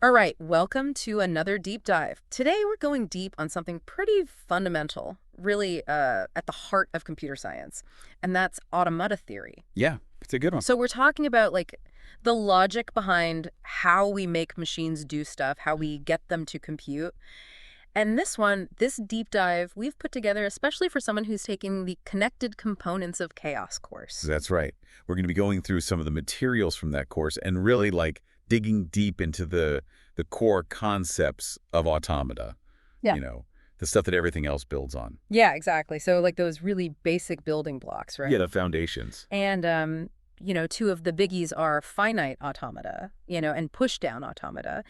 All right, welcome to another deep dive. Today we're going deep on something pretty fundamental, really at the heart of computer science, and that's automata theory. Yeah, it's a good one. So we're talking about the logic behind how we make machines do stuff, how we get them to compute. And this deep dive, we've put together especially for someone who's taking the Connected Components of Chaos course. That's right. We're going to be going through some of the materials from that course and really digging deep into the core concepts of automata. Yeah. The stuff that everything else builds on. Yeah, exactly. So those really basic building blocks, right? Yeah, the foundations. And two of the biggies are finite automata, and push-down automata.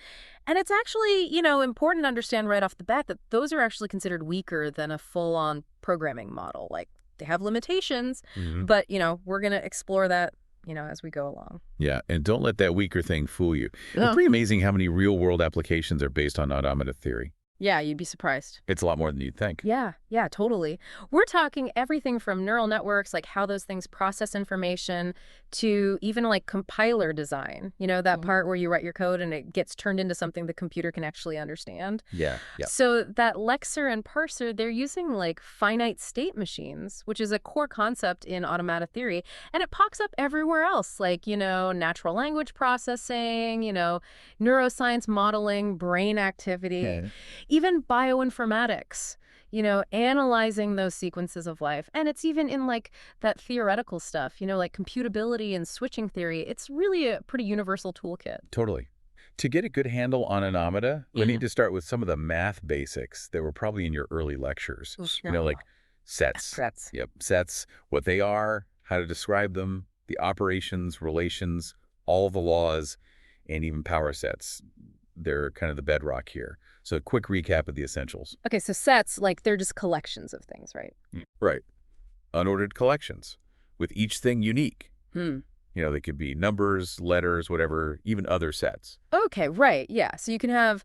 And it's actually, important to understand right off the bat that those are actually considered weaker than a full-on programming model. Like, they have limitations, but, we're going to explore that, as we go along. Yeah, and don't let that weaker thing fool you. No. It's pretty amazing how many real-world applications are based on automata theory. Yeah, you'd be surprised. It's a lot more than you'd think. Yeah, totally. We're talking everything from neural networks, like how those things process information, to even compiler design. That part where you write your code and it gets turned into something the computer can actually understand. Yeah. So that lexer and parser, they're using finite state machines, which is a core concept in automata theory. And it pops up everywhere else, natural language processing, neuroscience modeling, brain activity. Yeah. Even bioinformatics, analyzing those sequences of life. And it's even in that theoretical stuff, like computability and switching theory. It's really a pretty universal toolkit. Totally. To get a good handle on automata, we need to start with some of the math basics that were probably in your early lectures. Like sets. Sets. Yep, sets, what they are, how to describe them, the operations, relations, all the laws, and even power sets. They're kind of the bedrock here. So a quick recap of the essentials. Okay, so sets, they're just collections of things, right? Right. Unordered collections, with each thing unique. Hmm. They could be numbers, letters, whatever, even other sets. Okay, right, yeah. So you can have,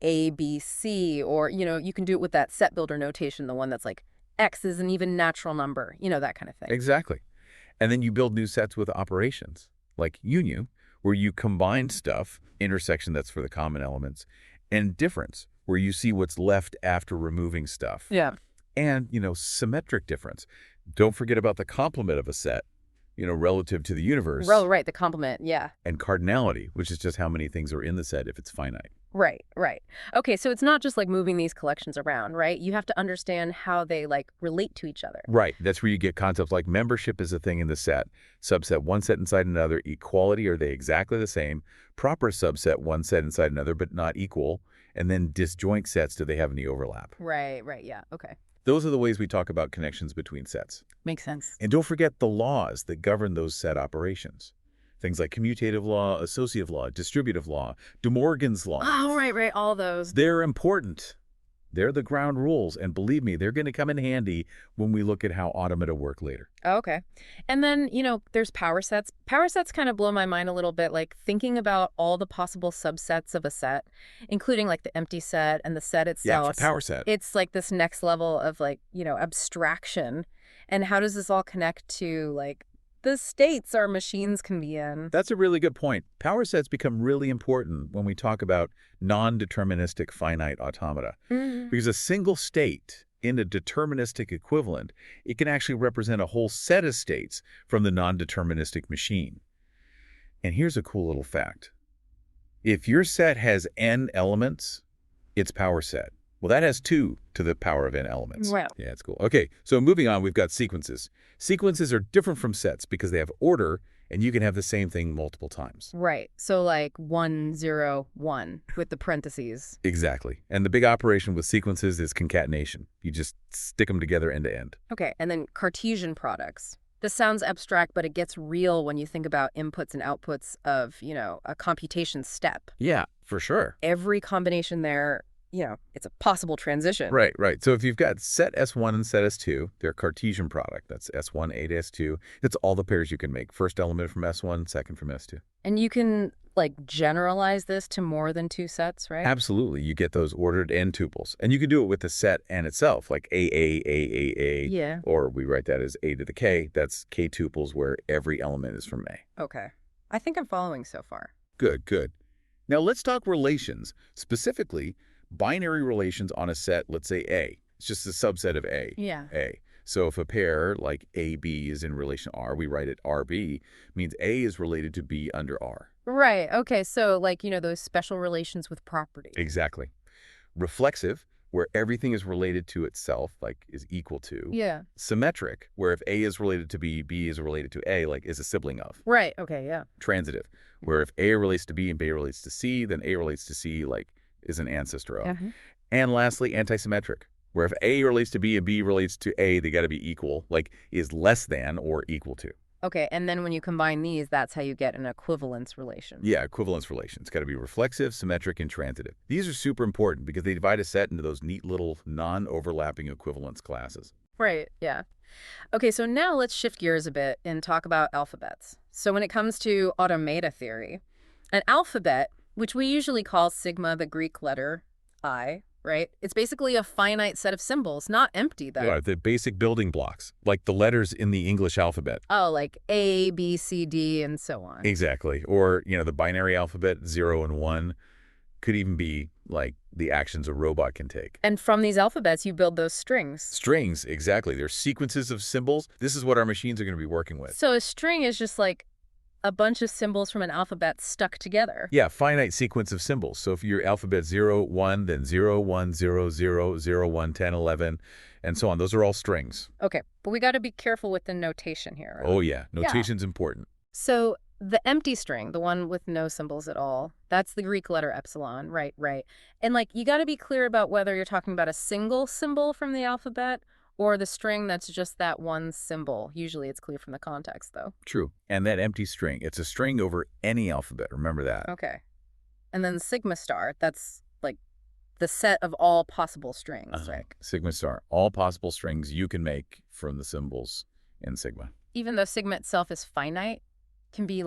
A, B, C, or, you can do it with that set builder notation, the one that's X is an even natural number, that kind of thing. Exactly. And then you build new sets with operations, like union, where you combine stuff, intersection that's for the common elements, and difference, where you see what's left after removing stuff. Yeah. And, symmetric difference. Don't forget about the complement of a set, relative to the universe. Right, the complement, yeah. And cardinality, which is just how many things are in the set if it's finite. Right. Okay, so it's not just moving these collections around, right? You have to understand how they relate to each other. Right. That's where you get concepts like membership is a thing in the set, subset one set inside another, equality, are they exactly the same, proper subset one set inside another but not equal, and then disjoint sets, do they have any overlap? Right, yeah, okay. Those are the ways we talk about connections between sets. Makes sense. And don't forget the laws that govern those set operations. Things like commutative law, associative law, distributive law, De Morgan's law. Oh, right, all those. They're important. They're the ground rules, and believe me, they're going to come in handy when we look at how automata work later. Okay. And then, there's power sets. Power sets kind of blow my mind a little bit, thinking about all the possible subsets of a set, including the empty set and the set itself. Yeah, it's a power set. It's this next level of abstraction. And how does this all connect to the states our machines can be in? That's a really good point. Power sets become really important when we talk about non-deterministic finite automata. Because a single state in a deterministic equivalent, it can actually represent a whole set of states from the non-deterministic machine. And here's a cool little fact. If your set has n elements, it's power set. Well, that has 2 to the power of n elements. Wow. Yeah, it's cool. Okay, so moving on, we've got sequences. Sequences are different from sets because they have order, and you can have the same thing multiple times. Right. So 1, 0, 1 with the parentheses. Exactly. And the big operation with sequences is concatenation. You just stick them together end to end. Okay, and then Cartesian products. This sounds abstract, but it gets real when you think about inputs and outputs of, a computation step. Yeah, for sure. Every combination there, it's a possible transition. Right. So if you've got set S1 and set S2, they're Cartesian product. That's S1, A to S2. It's all the pairs you can make. First element from S1, second from S2. And you can, generalize this to more than 2 sets, right? Absolutely. You get those ordered n tuples. And you can do it with the set n itself, like A. Yeah. Or we write that as A to the K. That's K tuples where every element is from A. Okay. I think I'm following so far. Good. Now let's talk relations, specifically binary relations on a set, let's say A. It's just a subset of A. Yeah. A. So if a pair like AB is in relation to R, we write it RB, means A is related to B under R. Right. Okay. So like, those special relations with properties. Exactly. Reflexive, where everything is related to itself, like is equal to. Yeah. Symmetric, where if A is related to B, B is related to A, like is a sibling of. Right. Okay. Yeah. Transitive, where if A relates to B and B relates to C, then A relates to C, like is an ancestor of. And lastly, antisymmetric, where if A relates to B and B relates to A, they got to be equal, like is less than or equal to. Okay, and then when you combine these, that's how you get an equivalence relation. Yeah, equivalence relation. It's got to be reflexive, symmetric, and transitive. These are super important because they divide a set into those neat little non-overlapping equivalence classes. Right, yeah. Okay, so now let's shift gears a bit and talk about alphabets. So when it comes to automata theory, an alphabet, which we usually call sigma, the Greek letter I, right? It's basically a finite set of symbols, not empty, though. Yeah, the basic building blocks, like the letters in the English alphabet. Oh, like A, B, C, D, and so on. Exactly. Or, the binary alphabet, 0 and 1, could even be like the actions a robot can take. And from these alphabets, you build those strings. Strings, exactly. They're sequences of symbols. This is what our machines are going to be working with. So a string is just like a bunch of symbols from an alphabet stuck together. Yeah, finite sequence of symbols. So if your alphabet 0, 1, then 0, 1, 0, 0, 0, 1, 10, 11, and so on. Those are all strings. Okay, but we got to be careful with the notation here. Right? Oh, yeah. Notation's important. So the empty string, the one with no symbols at all, that's the Greek letter epsilon. Right. And you got to be clear about whether you're talking about a single symbol from the alphabet or the string that's just that one symbol. Usually it's clear from the context, though. True. And that empty string, it's a string over any alphabet. Remember that. Okay. And then sigma star, that's like the set of all possible strings, right? Sigma star, all possible strings you can make from the symbols in sigma. Even though sigma itself is finite, can be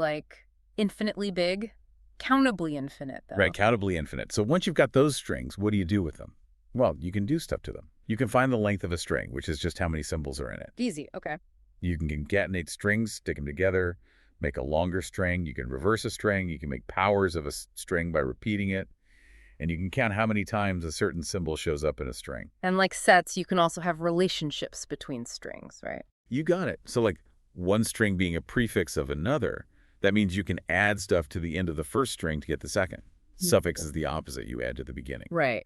infinitely big, countably infinite, though. Right, countably infinite. So once you've got those strings, what do you do with them? Well, you can do stuff to them. You can find the length of a string, which is just how many symbols are in it. Easy, okay. You can concatenate strings, stick them together, make a longer string. You can reverse a string. You can make powers of a string by repeating it. And you can count how many times a certain symbol shows up in a string. And like sets, you can also have relationships between strings, right? You got it. So like one string being a prefix of another, that means you can add stuff to the end of the first string to get the second. Suffix is the opposite you add to the beginning. Right.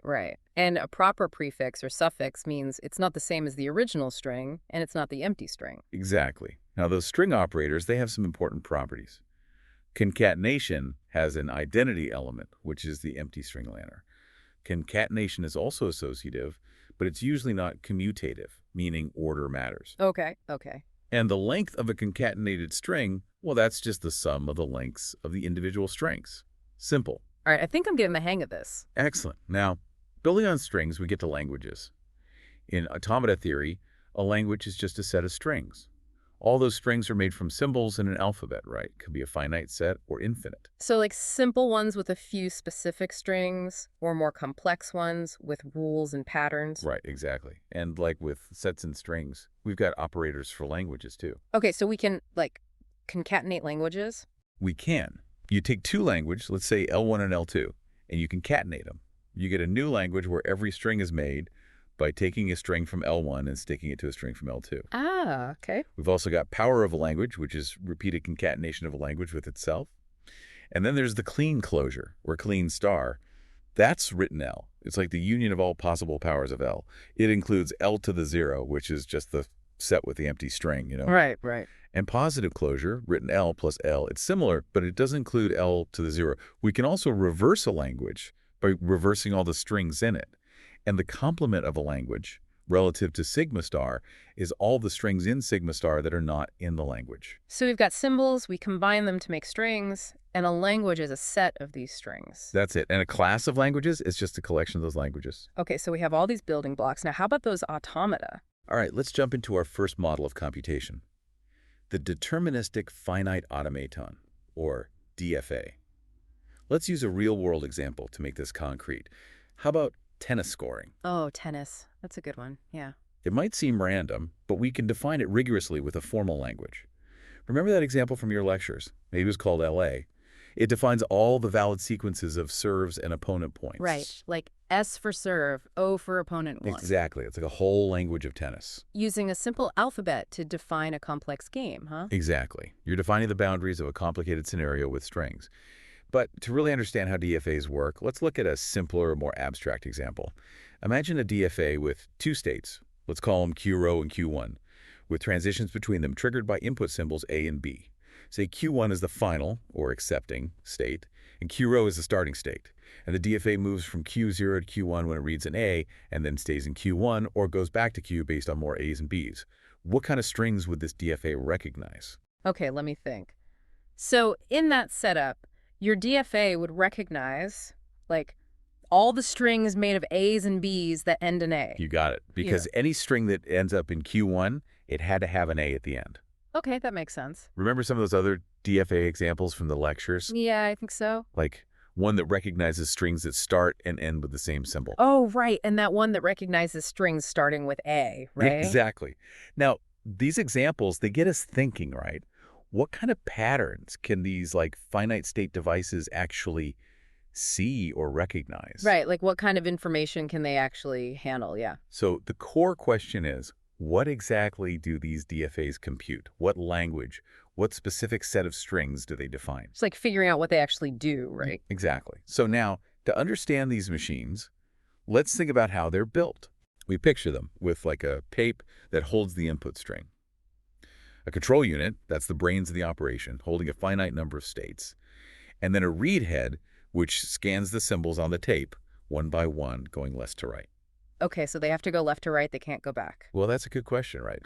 And a proper prefix or suffix means it's not the same as the original string, and it's not the empty string. Exactly. Now, those string operators, they have some important properties. Concatenation has an identity element, which is the empty string liner. Concatenation is also associative, but it's usually not commutative, meaning order matters. Okay. And the length of a concatenated string, well, that's just the sum of the lengths of the individual strings. Simple. All right, I think I'm getting the hang of this. Excellent. Now, building on strings, we get to languages. In automata theory, a language is just a set of strings. All those strings are made from symbols in an alphabet, right? Could be a finite set or infinite. So simple ones with a few specific strings or more complex ones with rules and patterns? Right, exactly. And like with sets and strings, we've got operators for languages too. Okay, so we can concatenate languages? We can. You take two languages, let's say L1 and L2, and you concatenate them. You get a new language where every string is made by taking a string from L1 and sticking it to a string from L2. Ah, okay. We've also got power of a language, which is repeated concatenation of a language with itself. And then there's the clean closure, or clean star. That's written L. It's like the union of all possible powers of L. It includes L to the 0, which is just the set with the empty string, Right. And positive closure, written L plus L, it's similar, but it doesn't include L to the 0. We can also reverse a language by reversing all the strings in it. And the complement of a language, relative to sigma star, is all the strings in sigma star that are not in the language. So we've got symbols, we combine them to make strings, and a language is a set of these strings. That's it. And a class of languages is just a collection of those languages. Okay, so we have all these building blocks. Now, how about those automata? All right, let's jump into our first model of computation. The deterministic finite automaton, or DFA. Let's use a real-world example to make this concrete. How about tennis scoring? Oh, tennis. That's a good one, yeah. It might seem random, but we can define it rigorously with a formal language. Remember that example from your lectures? Maybe it was called LA. It defines all the valid sequences of serves and opponent Right, points. like S for serve, O for opponent 1. Exactly. It's like a whole language of tennis. Using a simple alphabet to define a complex game, huh? Exactly. You're defining the boundaries of a complicated scenario with strings. But to really understand how DFAs work, let's look at a simpler, more abstract example. Imagine a DFA with two states. Let's call them Q row and Q1, with transitions between them triggered by input symbols A and B. Say Q1 is the final, or accepting, state, and Q row is the starting state. And the DFA moves from Q0 to Q1 when it reads an A, and then stays in Q1 or goes back to Q based on more A's and B's. What kind of strings would this DFA recognize? Okay, let me think. So in that setup, your DFA would recognize, like, all the strings made of A's and B's that end in A. You got it. Because any string that ends up in Q1, it had to have an A at the end. Okay, that makes sense. Remember some of those other DFA examples from the lectures? Yeah, I think so. Like one that recognizes strings that start and end with the same symbol. Oh, right, and that one that recognizes strings starting with A, right? Exactly. Now, these examples, they get us thinking, right? What kind of patterns can these like finite state devices actually see or recognize? Right, like what kind of information can they actually handle, yeah. So the core question is, what exactly do these DFAs compute? What language? What specific set of strings do they define? It's like figuring out what they actually do, right? Exactly. So now, to understand these machines, let's think about how they're built. We picture them with like a tape that holds the input string. A control unit, that's the brains of the operation, holding a finite number of states. And then a read head, which scans the symbols on the tape, one by one, going left to right. Okay, so they have to go left to right, they can't go back. Well, that's a good question, right?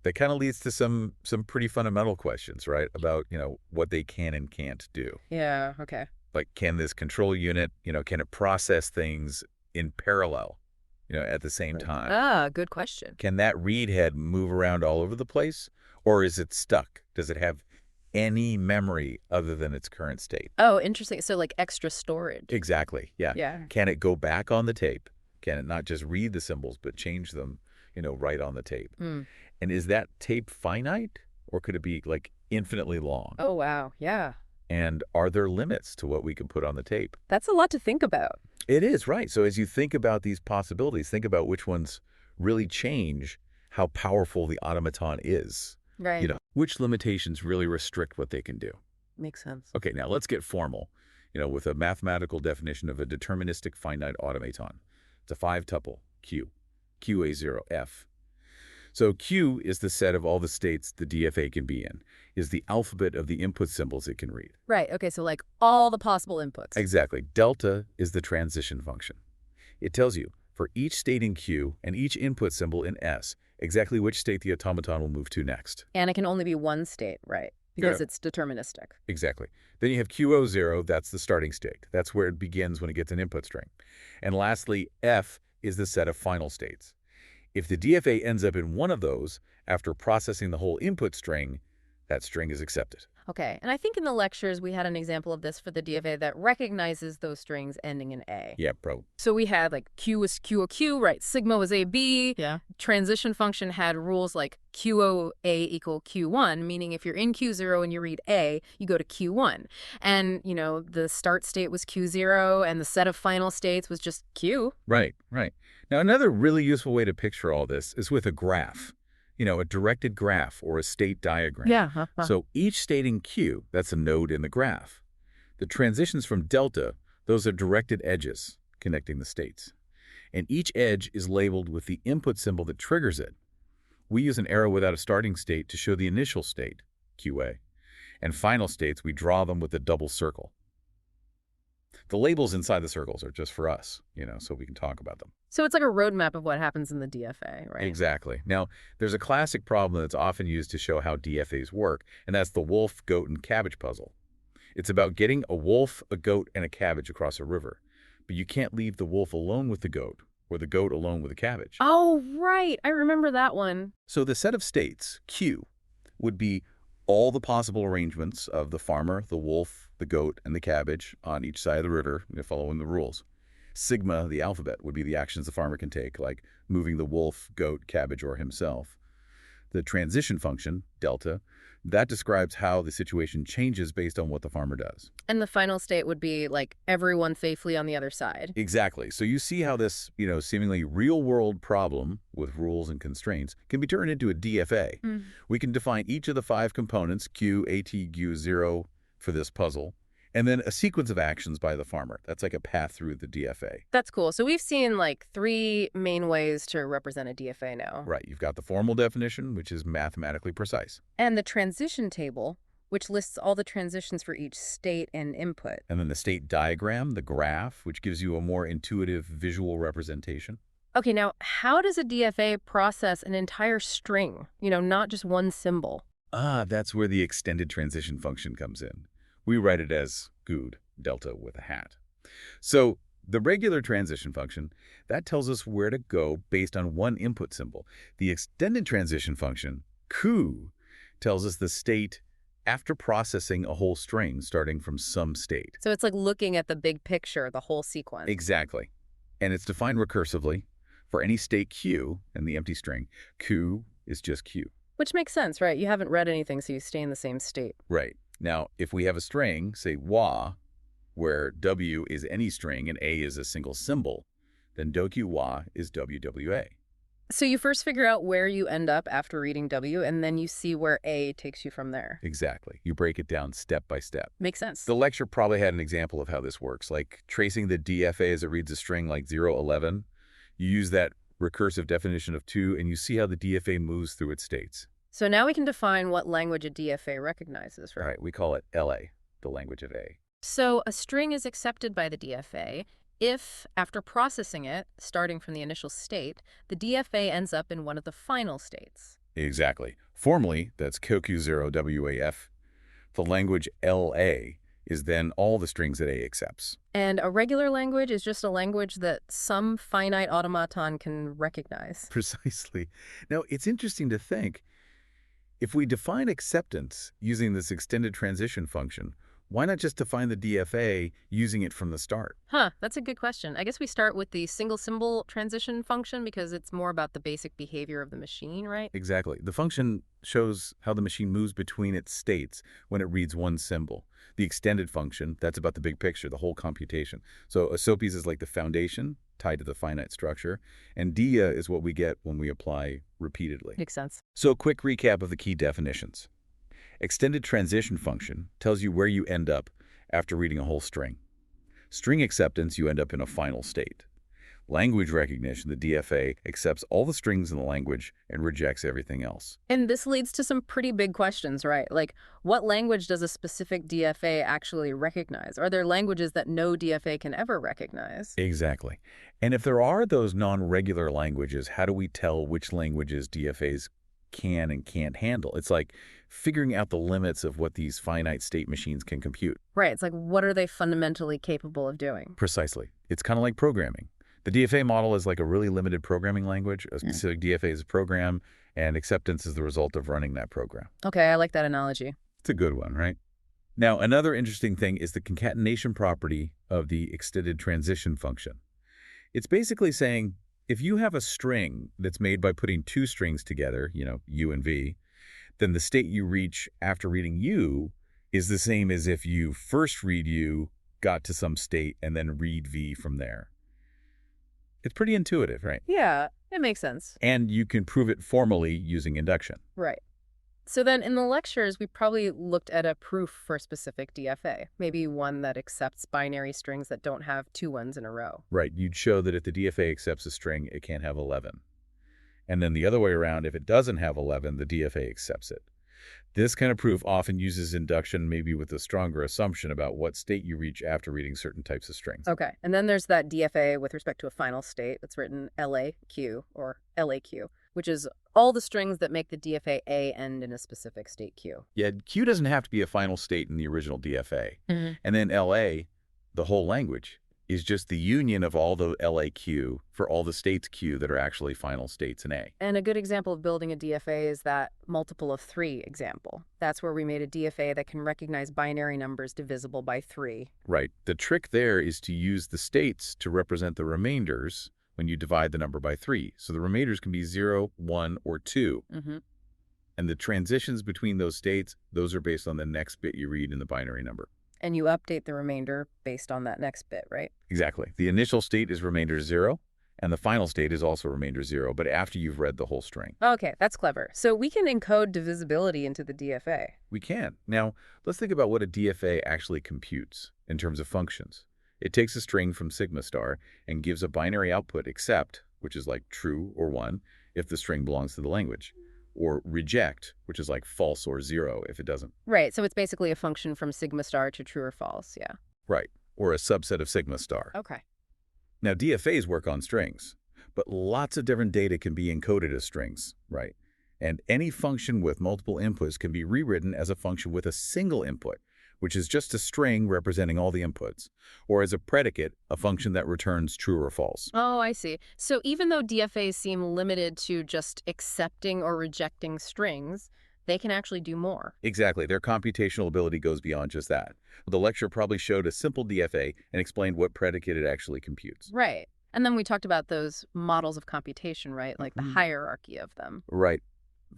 That kind of leads to some pretty fundamental questions, right? About, what they can and can't do. Yeah, okay. Like, can this control unit, can it process things in parallel, at the same time? Ah, good question. Can that read head move around all over the place? Or is it stuck? Does it have any memory other than its current state? Oh, interesting. So like extra storage. Exactly, yeah. Yeah. Can it go back on the tape? Can it not just read the symbols, but change them, right on the tape? Mm. And is that tape finite? Or could it be, like, infinitely long? Oh, wow. Yeah. And are there limits to what we can put on the tape? That's a lot to think about. It is, right. So as you think about these possibilities, think about which ones really change how powerful the automaton is. Right. Which limitations really restrict what they can do. Makes sense. Okay, now let's get formal, with a mathematical definition of a deterministic finite automaton. It's a 5-tuple, Q, QA0, F. So Q is the set of all the states the DFA can be in, is the alphabet of the input symbols it can read. Right, okay, so like all the possible inputs. Exactly. Delta is the transition function. It tells you, for each state in Q and each input symbol in S, exactly which state the automaton will move to next. And it can only be one state, right? Because it's deterministic. Exactly. Then you have QO0, that's the starting state. That's where it begins when it gets an input string. And lastly, F is the set of final states. If the DFA ends up in one of those, after processing the whole input string, that string is accepted. Okay, and I think in the lectures we had an example of this for the DFA that recognizes those strings ending in A. Yeah, bro. So we had like Q was QOQ, right? Sigma was AB. Yeah. Transition function had rules like QOA equal Q1, meaning if you're in Q0 and you read A, you go to Q1. And, the start state was Q0 and the set of final states was just Q. Right, right. Now, another really useful way to picture all this is with a graph. A directed graph or a state diagram. Yeah. So each state in Q, that's a node in the graph. The transitions from delta, those are directed edges connecting the states. And each edge is labeled with the input symbol that triggers it. We use an arrow without a starting state to show the initial state, QA. And final states, we draw them with a double circle. The labels inside the circles are just for us, so we can talk about them. So it's like a roadmap of what happens in the DFA, right? Exactly. Now, there's a classic problem that's often used to show how DFAs work, and that's the wolf, goat, and cabbage puzzle. It's about getting a wolf, a goat, and a cabbage across a river. But you can't leave the wolf alone with the goat, or the goat alone with the cabbage. Oh, right. I remember that one. So the set of states, Q, would be all the possible arrangements of the farmer, the wolf, the goat, and the cabbage on each side of the river, following the rules. Sigma, the alphabet, would be the actions the farmer can take, like moving the wolf, goat, cabbage, or himself. The transition function, delta, that describes how the situation changes based on what the farmer does. And the final state would be like everyone safely on the other side. Exactly. So you see how this, seemingly real-world problem with rules and constraints can be turned into a DFA. Mm. We can define each of the 5 components, Q, AT, Q, 0, for this puzzle, and then a sequence of actions by the farmer. That's like a path through the DFA. That's cool. So we've seen like 3 main ways to represent a DFA now. Right. You've got the formal definition, which is mathematically precise. And the transition table, which lists all the transitions for each state and input. And then the state diagram, the graph, which gives you a more intuitive visual representation. Okay, now how does a DFA process an entire string? Not just one symbol. That's where the extended transition function comes in. We write it as GUD, delta with a hat. So the regular transition function, that tells us where to go based on one input symbol. The extended transition function, Q, tells us the state after processing a whole string starting from some state. So it's like looking at the big picture, the whole sequence. Exactly. And it's defined recursively. For any state Q in the empty string, Q is just Q. Which makes sense, right? You haven't read anything, so you stay in the same state. Right. Now, if we have a string, say wa, where W is any string and A is a single symbol, then doq wa is WWA. So you first figure out where you end up after reading W, and then you see where A takes you from there. Exactly. You break it down step by step. Makes sense. The lecture probably had an example of how this works, like tracing the DFA as it reads a string like 0, 11. You use that recursive definition of 2, and you see how the DFA moves through its states. So now we can define what language a DFA recognizes, right? All right, we call it LA, the language of A. So a string is accepted by the DFA if, after processing it, starting from the initial state, the DFA ends up in one of the final states. Exactly. Formally, that's QQ0WAF. The language LA is then all the strings that A accepts. And a regular language is just a language that some finite automaton can recognize. Precisely. Now, it's interesting to think, if we define acceptance using this extended transition function, why not just define the DFA using it from the start? That's a good question. I guess we start with the single symbol transition function because it's more about the basic behavior of the machine, right? Exactly. The function shows how the machine moves between its states when it reads one symbol. The extended function, that's about the big picture, the whole computation. So a SOAPs is like the foundation tied to the finite structure, and DIA is what we get when we apply repeatedly. Makes sense. So a quick recap of the key definitions. Extended transition function tells you where you end up after reading a whole string. String acceptance, you end up in a final state. Language recognition, the DFA, accepts all the strings in the language and rejects everything else. And this leads to some pretty big questions, right? Like, what language does a specific DFA actually recognize? Are there languages that no DFA can ever recognize? Exactly. And if there are those non-regular languages, how do we tell which languages DFAs can and can't handle? It's like figuring out the limits of what these finite state machines can compute. Right. It's like, what are they fundamentally capable of doing? Precisely. It's kind of like programming. The DFA model is like a really limited programming language. A specific DFA is a program, and acceptance is the result of running that program. Okay, I like that analogy. It's a good one, right? Now, another interesting thing is the concatenation property of the extended transition function. It's basically saying, if you have a string that's made by putting 2 strings together, U and V, then the state you reach after reading U is the same as if you first read U, got to some state, and then read V from there. It's pretty intuitive, right? Yeah, it makes sense. And you can prove it formally using induction. Right. So then in the lectures, we probably looked at a proof for a specific DFA, maybe one that accepts binary strings that don't have 2 ones in a row. Right. You'd show that if the DFA accepts a string, it can't have 11. And then the other way around, if it doesn't have 11, the DFA accepts it. This kind of proof often uses induction, maybe with a stronger assumption about what state you reach after reading certain types of strings. Okay. And then there's that DFA with respect to a final state that's written LAQ or LAQ, which is all the strings that make the DFA A end in a specific state Q. Yeah, Q doesn't have to be a final state in the original DFA. And then LA, the whole language, is just the union of all the LAQ for all the states Q that are actually final states in A. And a good example of building a DFA is that multiple of 3 example. That's where we made a DFA that can recognize binary numbers divisible by 3. Right. The trick there is to use the states to represent the remainders when you divide the number by 3. So the remainders can be 0, 1, or 2. And the transitions between those states, those are based on the next bit you read in the binary number. And you update the remainder based on that next bit, right? Exactly. The initial state is remainder 0, and the final state is also remainder 0, but after you've read the whole string. Okay, that's clever. So we can encode divisibility into the DFA. We can. Now, let's think about what a DFA actually computes in terms of functions. It takes a string from sigma star and gives a binary output except, which is like true or 1, if the string belongs to the language, or reject, which is like false or 0 if it doesn't. Right, so it's basically a function from sigma star to true or false, yeah. Right, or a subset of sigma star. Okay. Now, DFAs work on strings, but lots of different data can be encoded as strings, right? And any function with multiple inputs can be rewritten as a function with a single input, which is just a string representing all the inputs, or as a predicate, a function that returns true or false. Oh, I see. So even though DFAs seem limited to just accepting or rejecting strings, they can actually do more. Exactly. Their computational ability goes beyond just that. The lecture probably showed a simple DFA and explained what predicate it actually computes. Right. And then we talked about those models of computation, right? Like the hierarchy of them. Right.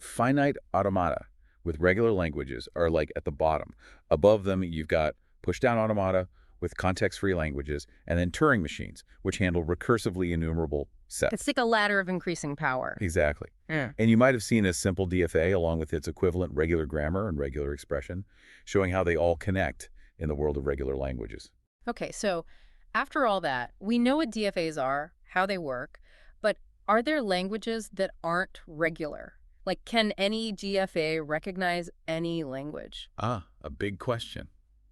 Finite automata with regular languages are like at the bottom. Above them, you've got push-down automata with context-free languages, and then Turing machines, which handle recursively enumerable sets. It's like a ladder of increasing power. Exactly. Yeah. And you might have seen a simple DFA along with its equivalent regular grammar and regular expression, showing how they all connect in the world of regular languages. Okay, so after all that, we know what DFAs are, how they work, but are there languages that aren't regular? Like, can any DFA recognize any language? Ah, a big question.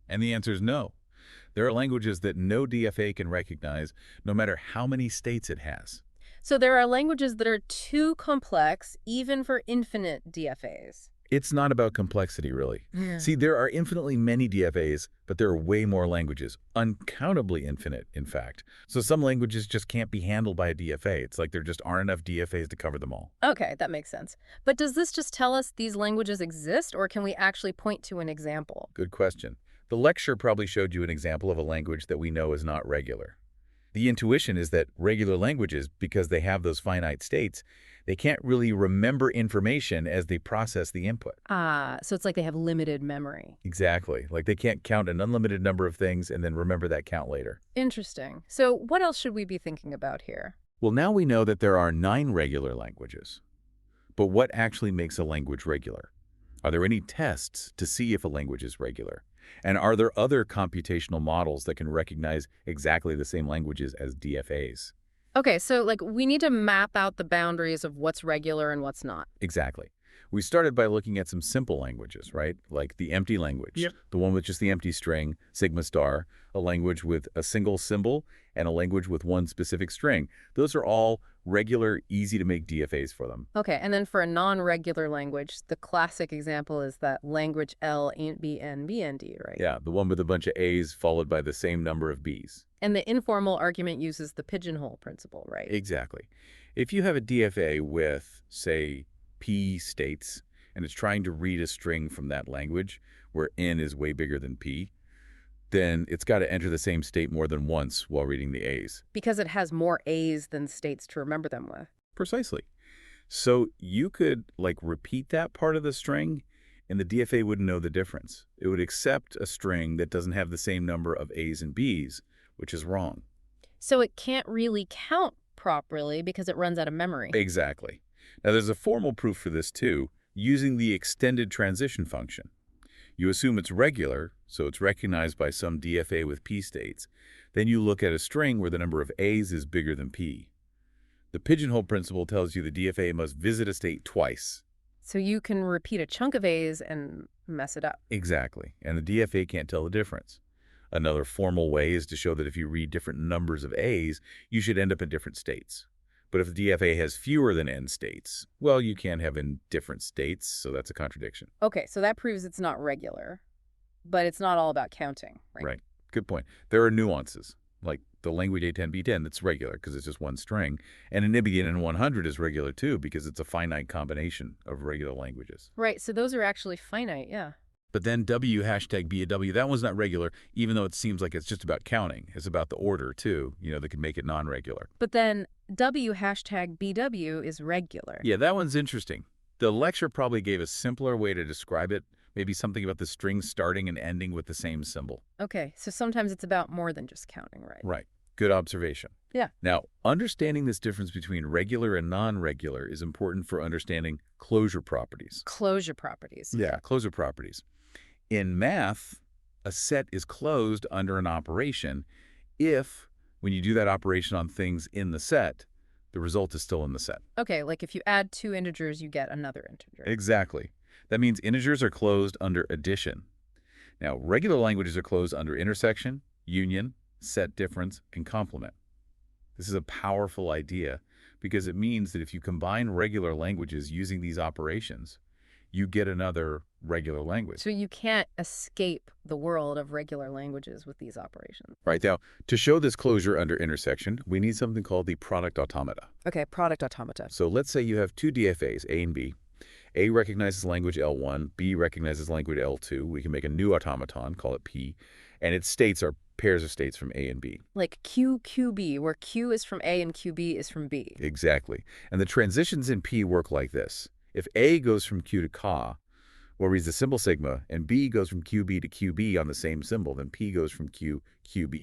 And the answer is no. There are languages that no DFA can recognize, no matter how many states it has. So there are languages that are too complex, even for infinite DFAs. It's not about complexity, really. Yeah. See, there are infinitely many DFAs, but there are way more languages, uncountably infinite, in fact. So some languages just can't be handled by a DFA. It's like there just aren't enough DFAs to cover them all. Okay, that makes sense. But does this just tell us these languages exist, or can we actually point to an example? Good question. The lecture probably showed you an example of a language that we know is not regular. The intuition is that regular languages, because they have those finite states, they can't really remember information as they process the input. Ah, so it's like they have limited memory. Exactly. Like they can't count an unlimited number of things and then remember that count later. Interesting. So what else should we be thinking about here? Well, now we know that there are 9 regular languages. But what actually makes a language regular? Are there any tests to see if a language is regular? And are there other computational models that can recognize exactly the same languages as DFAs? Okay, so like we need to map out the boundaries of what's regular and what's not. Exactly. We started by looking at some simple languages, right? Like the empty language, the one with just the empty string, sigma star, a language with a single symbol, and a language with one specific string. Those are all regular, easy to make DFAs for them. Okay, and then for a non-regular language, the classic example is that language LBNBND, right? Yeah, the one with a bunch of A's followed by the same number of B's. And the informal argument uses the pigeonhole principle, right? Exactly. If you have a DFA with, say, P states, and it's trying to read a string from that language, where N is way bigger than P, then it's got to enter the same state more than once while reading the A's. Because it has more A's than states to remember them with. Precisely. So you could, like, repeat that part of the string, and the DFA wouldn't know the difference. It would accept a string that doesn't have the same number of A's and B's, which is wrong. So it can't really count properly because it runs out of memory. Exactly. Now, there's a formal proof for this, too, using the extended transition function. You assume it's regular, so it's recognized by some DFA with P states. Then you look at a string where the number of A's is bigger than P. The pigeonhole principle tells you the DFA must visit a state twice. So you can repeat a chunk of A's and mess it up. Exactly, and the DFA can't tell the difference. Another formal way is to show that if you read different numbers of A's, you should end up in different states. But if the DFA has fewer than n states, well, you can't have in different states, so that's a contradiction. Okay, so that proves it's not regular, but it's not all about counting, right? Right. Good point. There are nuances, like the language A10B10 that's regular because it's just one string, and Anibian N100 is regular too because it's a finite combination of regular languages. Right, so those are actually finite, yeah. But then W hashtag BW, that one's not regular, even though it seems like it's just about counting. It's about the order, too, that can make it non-regular. But then W hashtag BW is regular. Yeah, that one's interesting. The lecture probably gave a simpler way to describe it, maybe something about the string starting and ending with the same symbol. Okay, so sometimes it's about more than just counting, right? Right. Good observation. Yeah. Now, understanding this difference between regular and non-regular is important for understanding closure properties. Closure properties. Yeah, closure properties. In math, a set is closed under an operation if, when you do that operation on things in the set, the result is still in the set. Okay, like if you add two integers, you get another integer. Exactly. That means integers are closed under addition. Now, regular languages are closed under intersection, union, set difference, and complement. This is a powerful idea because it means that if you combine regular languages using these operations, you get another regular language. So you can't escape the world of regular languages with these operations. Right. Now, to show this closure under intersection, we need something called the product automata. Okay, product automata. So let's say you have two DFAs, A and B. A recognizes language L1, B recognizes language L2. We can make a new automaton, call it P, and its states are pairs of states from A and B. Like Q, QB, where Q is from A and QB is from B. Exactly. And the transitions in P work like this. If A goes from Q to Ka, or reads the symbol sigma, and B goes from QB to QB on the same symbol, then P goes from Q, QB.